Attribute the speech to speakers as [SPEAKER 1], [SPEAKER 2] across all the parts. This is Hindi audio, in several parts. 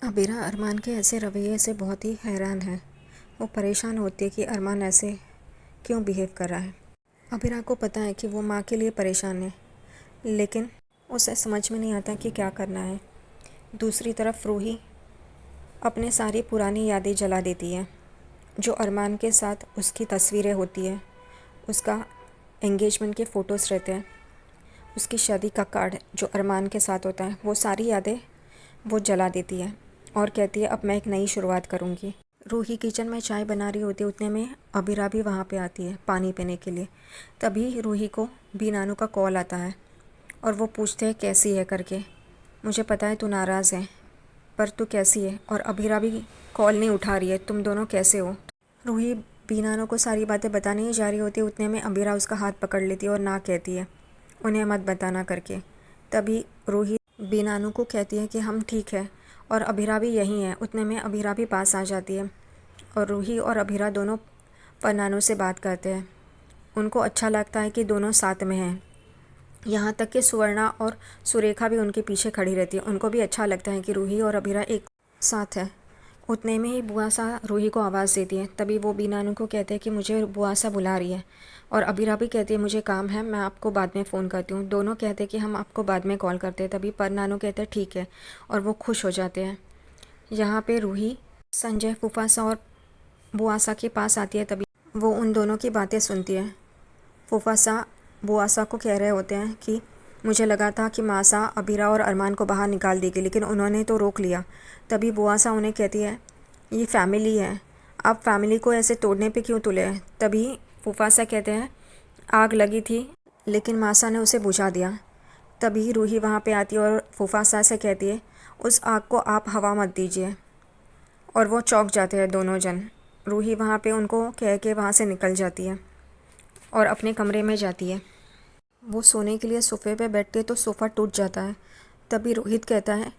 [SPEAKER 1] अबीरा अरमान के ऐसे रवैये से बहुत ही हैरान है। वो परेशान होती है कि अरमान ऐसे क्यों बिहेव कर रहा है। अबीरा को पता है कि वो माँ के लिए परेशान है, लेकिन उसे समझ में नहीं आता कि क्या करना है। दूसरी तरफ रूही अपने सारी पुरानी यादें जला देती है। जो अरमान के साथ उसकी तस्वीरें होती है, उसका एंगेजमेंट के फ़ोटोज़ रहते हैं, उसकी शादी का कार्ड जो अरमान के साथ होता है, वो सारी यादें वो जला देती है और कहती है अब मैं एक नई शुरुआत करूँगी। रूही किचन में चाय बना रही होती है, उतने में अबीरा भी वहाँ पे आती है पानी पीने के लिए। तभी रूही को बी नानू का कॉल आता है और वो पूछते हैं कैसी है करके। मुझे पता है तू नाराज़ है, पर तू कैसी है? और अबीरा भी कॉल नहीं उठा रही है, तुम दोनों कैसे हो? रूही बी नानू को सारी बातें बताने ही जा रही होती है, उतने में अबीरा उसका हाथ पकड़ लेती है और ना कहती है उन्हें मत बताना करके। तभी रूही बी नानू को कहती है कि हम ठीक है और अबीरा भी यहीं है। उतने में अबीरा भी पास आ जाती है और रूही और अबीरा दोनों पन्नानू से बात करते हैं। उनको अच्छा लगता है कि दोनों साथ में हैं। यहाँ तक कि सुवर्णा और सुरेखा भी उनके पीछे खड़ी रहती है। उनको भी अच्छा लगता है कि रूही और अबीरा एक साथ है। उतने में ही बुआ सा रूही को आवाज़ देती है। तभी वो बी नानू को कहते हैं कि मुझे बुआ सा बुला रही है और अबीरा भी कहती है मुझे काम है, मैं आपको बाद में फ़ोन करती हूँ। दोनों कहते हैं कि हम आपको बाद में कॉल करते हैं। तभी पर नानू कहते हैं ठीक है और वो खुश हो जाते हैं। यहाँ पे रूही संजय फूफासा और बुआसा के पास आती है। तभी वो उन दोनों की बातें सुनती है। फूफासा बुआसा को कह रहे होते हैं कि मुझे लगा था कि मासा अबीरा और अरमान को बाहर निकाल देगी, लेकिन उन्होंने तो रोक लिया। तभी बुआसा उन्हें कहती है ये फैमिली है, आप फैमिली को ऐसे तोड़ने पे क्यों तुले हैं? तभी फूफासा कहते हैं आग लगी थी लेकिन मासा ने उसे बुझा दिया। तभी रूही वहाँ पे आती है और फूफासा से कहती है उस आग को आप हवा मत दीजिए। और वो चौंक जाते हैं दोनों जन। रूही वहाँ पे उनको कह के वहाँ से निकल जाती है और अपने कमरे में जाती है। वो सोने के लिए सोफ़े पे बैठती है तो सोफ़ा टूट जाता है। तभी रोहित कहता है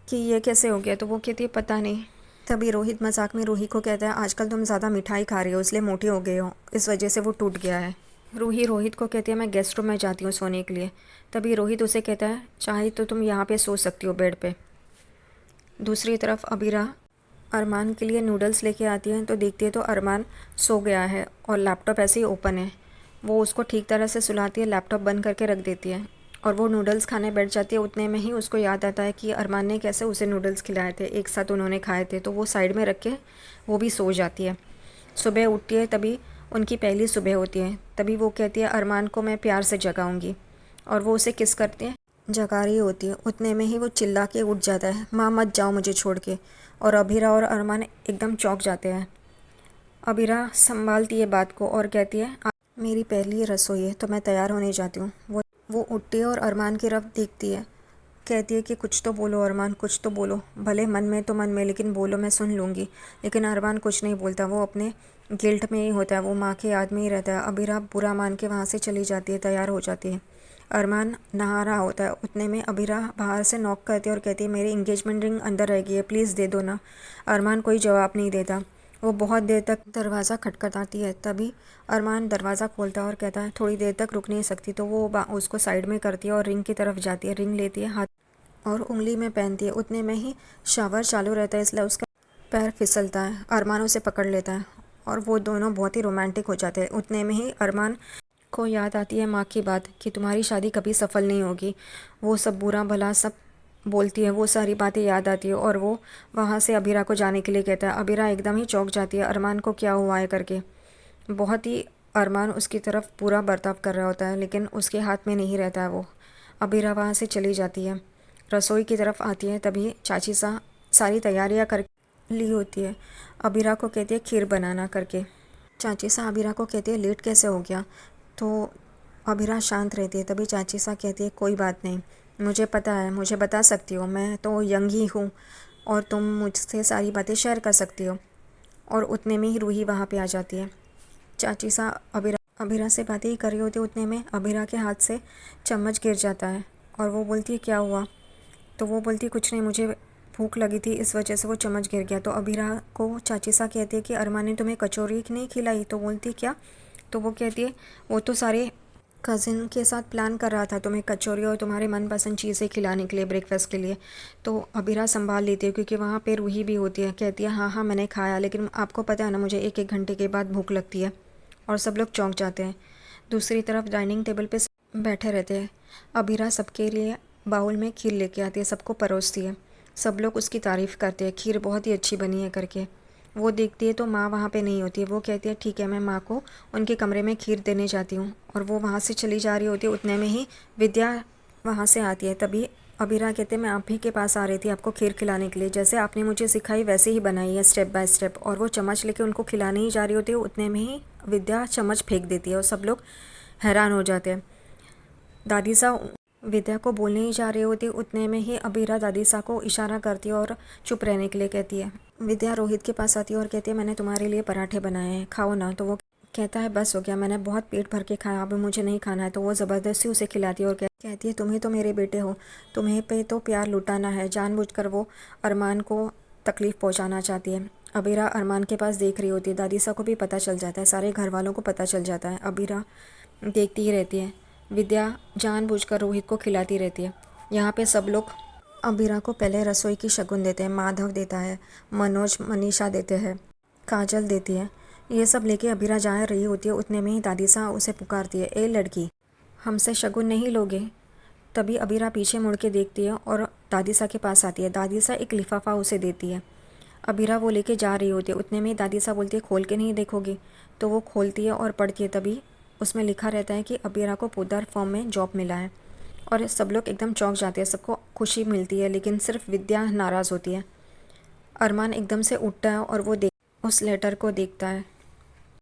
[SPEAKER 1] कि ये कैसे हो गया? तो वो कहती है पता नहीं। तभी रोहित मजाक में रूही को कहता है आजकल तुम ज़्यादा मिठाई खा रही हो इसलिए मोटी हो गई हो, इस वजह से वो टूट गया है। रूही रोहित को कहती है मैं गेस्ट रूम में जाती हूँ सोने के लिए। तभी रोहित उसे कहता है चाहे तो तुम यहाँ पे सो सकती हो बेड पे। दूसरी तरफ अबीरा अरमान के लिए नूडल्स लेके आती है तो देखती है तो अरमान सो गया है और लैपटॉप ऐसे ही ओपन है। वो उसको ठीक तरह से सुलाती है, लैपटॉप बंद करके रख देती है और वो नूडल्स खाने बैठ जाती है। उतने में ही उसको याद आता है कि अरमान ने कैसे उसे नूडल्स खिलाए थे, एक साथ उन्होंने खाए थे, तो वो साइड में रख के वो भी सो जाती है। सुबह उठती है, तभी उनकी पहली सुबह होती है। तभी वो कहती है अरमान को मैं प्यार से जगाऊंगी और वो उसे किस करती है, जगा रही होती है। उतने में ही वो चिल्ला के उठ जाता है माँ मत जाओ मुझे छोड़ के। और अबीरा और अरमान एकदम चौंक जाते हैं। अबीरा संभालती है बात को और कहती है मेरी पहली रसोई है तो मैं तैयार होने जाती हूँ। वो उठती है और अरमान की तरफ देखती है, कहती है कि कुछ तो बोलो अरमान, कुछ तो बोलो, भले मन में तो मन में, लेकिन बोलो, मैं सुन लूँगी। लेकिन अरमान कुछ नहीं बोलता, वो अपने गिल्ट में ही होता है, वो माँ के याद में ही रहता है। अबीरा बुरा मान के वहाँ से चली जाती है, तैयार हो जाती है। अरमान नहा रहा होता है। उतने में अबीरा बाहर से नॉक करती है और कहती है मेरी इंगेजमेंट रिंग अंदर रह गई है, प्लीज़ दे दो ना। अरमान कोई जवाब नहीं देता। वो बहुत देर तक दरवाज़ा खटखटाती है। तभी अरमान दरवाज़ा खोलता है और कहता है थोड़ी देर तक रुक नहीं सकती। तो वो उसको साइड में करती है और रिंग की तरफ जाती है। रिंग लेती है हाथ और उंगली में पहनती है। उतने में ही शावर चालू रहता है, इसलिए उसका पैर फिसलता है। अरमान उसे पकड़ लेता है और वो दोनों बहुत ही रोमांटिक हो जाते हैं। उतने में ही अरमान को याद आती है माँ की बात कि तुम्हारी शादी कभी सफल नहीं होगी। वो सब बुरा भला सब बोलती है, वो सारी बातें याद आती है और वो वहाँ से अबीरा को जाने के लिए कहता है। अबीरा एकदम ही चौंक जाती है अरमान को क्या हुआ है करके। बहुत ही अरमान उसकी तरफ पूरा बर्ताव कर रहा होता है, लेकिन उसके हाथ में नहीं रहता है वो। अबीरा वहाँ से चली जाती है, रसोई की तरफ आती है। तभी चाची सा सारी तैयारियाँ कर ली होती है। अबीरा को कहती है खीर बनाना करके। चाची सा अबीरा को कहती है लेट कैसे हो गया? तो अबीरा शांत रहती है। तभी चाची सा कहती है कोई बात नहीं, मुझे पता है, मुझे बता सकती हो, मैं तो यंग ही हूँ और तुम मुझसे सारी बातें शेयर कर सकती हो। और उतने में ही रूही वहाँ पे आ जाती है। चाची सा अबीरा से बातें ही कर रही होती है। उतने में अबीरा के हाथ से चम्मच गिर जाता है और वो बोलती है क्या हुआ? तो वो बोलती है कुछ नहीं, मुझे भूख लगी थी इस वजह से वो चम्मच गिर गया। तो अबीरा को चाची सा कहती है कि अरमान ने तुम्हें कचौरी नहीं खिलाई? तो बोलती क्या? तो वो कहती है वो तो सारे कज़िन के साथ प्लान कर रहा था तुम्हें कचौरी और तुम्हारे मनपसंद चीज़ें खिलाने के लिए ब्रेकफास्ट के लिए। तो अबीरा संभाल लेती है क्योंकि वहाँ पे रूही भी होती है। कहती है हाँ हाँ मैंने खाया, लेकिन आपको पता है ना मुझे एक एक घंटे के बाद भूख लगती है। और सब लोग चौंक जाते हैं। दूसरी तरफ डाइनिंग टेबल पे सब बैठे रहते हैं। अबीरा सबके लिए बाउल में खीर लेके आती है, सबको परोसती है। सब लोग उसकी तारीफ़ करते हैं, खीर बहुत ही अच्छी बनी है करके। वो देखती है तो माँ वहाँ पे नहीं होती है। वो कहती है ठीक है, मैं माँ को उनके कमरे में खीर देने जाती हूँ। और वो वहाँ से चली जा रही होती है, उतने में ही विद्या वहाँ से आती है। तभी अबीरा कहते हैं मैं आप ही के पास आ रही थी आपको खीर खिलाने के लिए, जैसे आपने मुझे सिखाई वैसे ही बनाई है स्टेप बाय स्टेप। और वो चम्मच लेके उनको खिलाने ही जा रही होती है, उतने में ही विद्या चम्मच फेंक देती है और सब लोग हैरान हो जाते हैं। दादी सा विद्या को बोलने ही जा रही होती, उतने में ही अबीरा दादी सा को इशारा करती है और चुप रहने के लिए कहती है। विद्या रोहित के पास आती है और कहती है मैंने तुम्हारे लिए पराठे बनाए हैं, खाओ ना। तो वो कहता है बस हो गया, मैंने बहुत पेट भर के खाया, अब मुझे नहीं खाना है। तो वो ज़बरदस्ती उसे खिलाती है और कहती है तुम्हें तो मेरे बेटे हो, तुम्हें पे तो प्यार लुटाना है। जानबूझकर वो अरमान को तकलीफ़ पहुंचाना चाहती है। अबीरा अरमान के पास देख रही होती है, दादी सा को भी पता चल जाता है, सारे घर वालों को पता चल जाता है। अबीरा देखती ही रहती है। विद्या जानबूझकर रोहित को खिलाती रहती है। यहाँ पे सब लोग अबीरा को पहले रसोई की शगुन देते हैं। माधव देता है, मनोज मनीषा देते हैं, काजल देती है। ये सब लेके अबीरा जा रही होती है, उतने में ही दादी सा उसे पुकारती है ए लड़की, हमसे शगुन नहीं लोगे। तभी अबीरा पीछे मुड़ के देखती है और दादी सा के पास आती है। दादी सा एक लिफाफा उसे देती है। अबीरा वो लेके जा रही होती है, उतने में ही दादी सा बोलती है खोल के नहीं देखोगी। तो वो खोलती है और पढ़ती है। तभी उसमें लिखा रहता है कि अबीरा को पोद्दार फॉर्म में जॉब मिला है। और सब लोग एकदम चौंक जाते हैं, सबको खुशी मिलती है, लेकिन सिर्फ विद्या नाराज़ होती है। अरमान एकदम से उठता है और वो उस लेटर को देखता है।